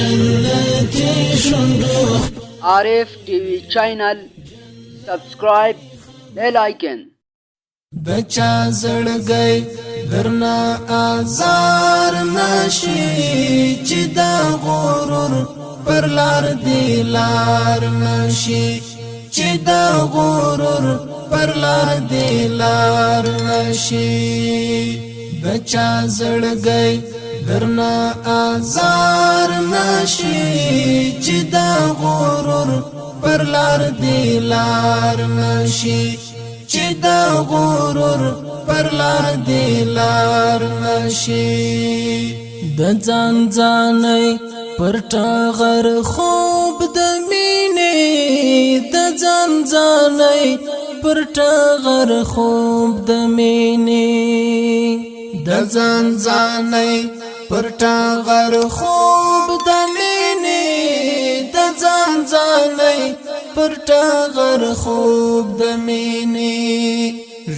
جنتي شندوخ عارف TV channel subscribe bell icon बच्चा زړګي درنا آزار نشي چې دا غرور پر لار دی لار نشي چې دا غرور پر لار دی لار نشي بچا زړګي درنا آزار نشي چې دا غرور پر لار دی لار نشي چې دا غرور پر لار دی لار نشي د ځان ځانې پر ټغر خوب د مینې د ځان ځانې پر ټغر خوب د مینې د ځان ځانې پر ټغر خوب د مینې د ځان ځانې پر ټغر خوب د مینې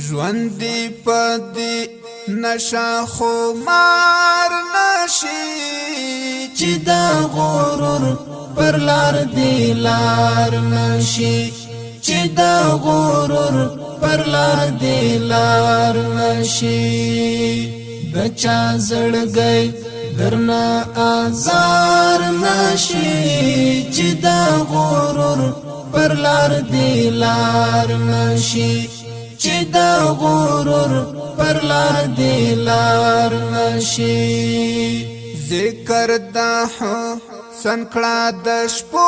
ژوند پدې نشا خمار نشي چې دا غرور پر لار دی لار نشي چې دا غرور پر لار دی لار نشي بچا زړګي درنا آزار نشي چې دا غرور پر لار دی لار نشي چې دا غرور پر لار دی لار نشي ذکر دا حسن کړه د شپو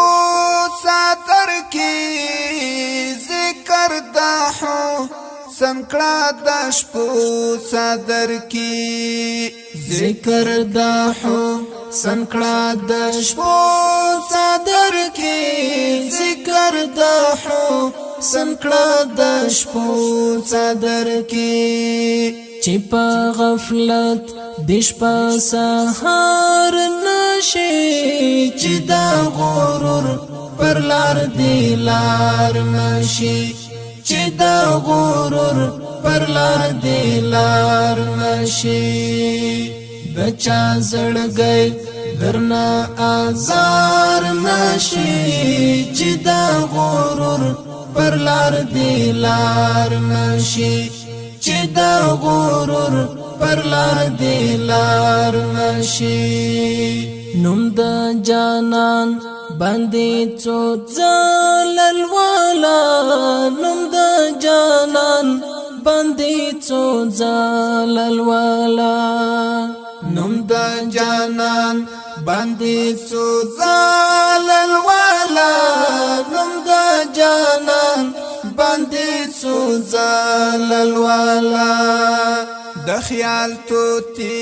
ساتر کی ذکر دا حسن کړه د شپو ساتر کی ذکر دا حسن کړه د شپو ساتر کی ذکر دا سنکړه د شپو صدر کې چې په غفلت د شپه سهار نشي چې دا غرور پر لار دی لار نشي چې دا غرور پر لار دی لار نشي بچا زړګي درنا آزار نشي چې دا غرور پر لار دی لار نشي چې دا غرور پر لار دی لار نشي نوم د جانان باندې څو ځلل والا نوم د جانان باندې څو ځلل والا نوم د جانان باندې څو ځلل والا نوم د جانان باندې څو ځلل والا د خیال توتی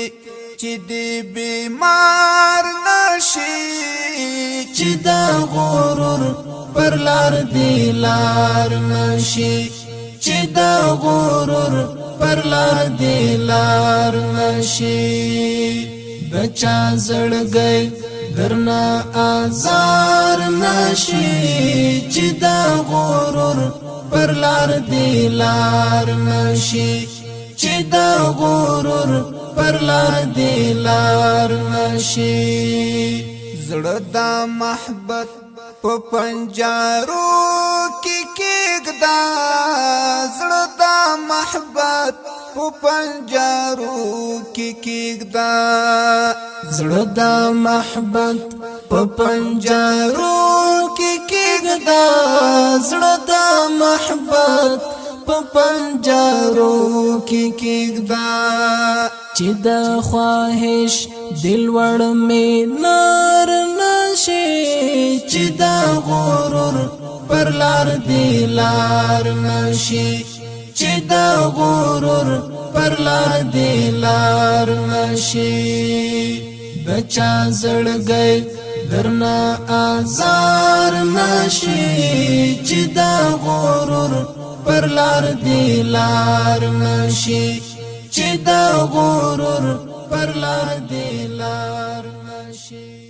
چې دی بیمار نشي چې دا غرور پر لار دی لار نشي چې دا غرور پر لار دی لار نشي بچا زړګي درنا آزار نشي چې دا غرور پر لار دی لار نشي چې دا غرور پر لار دی لار نشي زړه دا محبت په پنجارو کې کېږدا زړه دا محبت په پنجارو کې کېږدا زړه دا محبت په پنجارو کې کېږدا زړه دا محبت په پنجارو کې کېږدا چې دا خواهش دل وړ مې نار نشي چې دا غرور پر لار دی لار نشي چې دا غرور پر لار دی لار نشي بچا زړګي درنا آزار نشي چې دا غرور پر لار دی لار نشي چې دا غرور پر لار دی لار نشي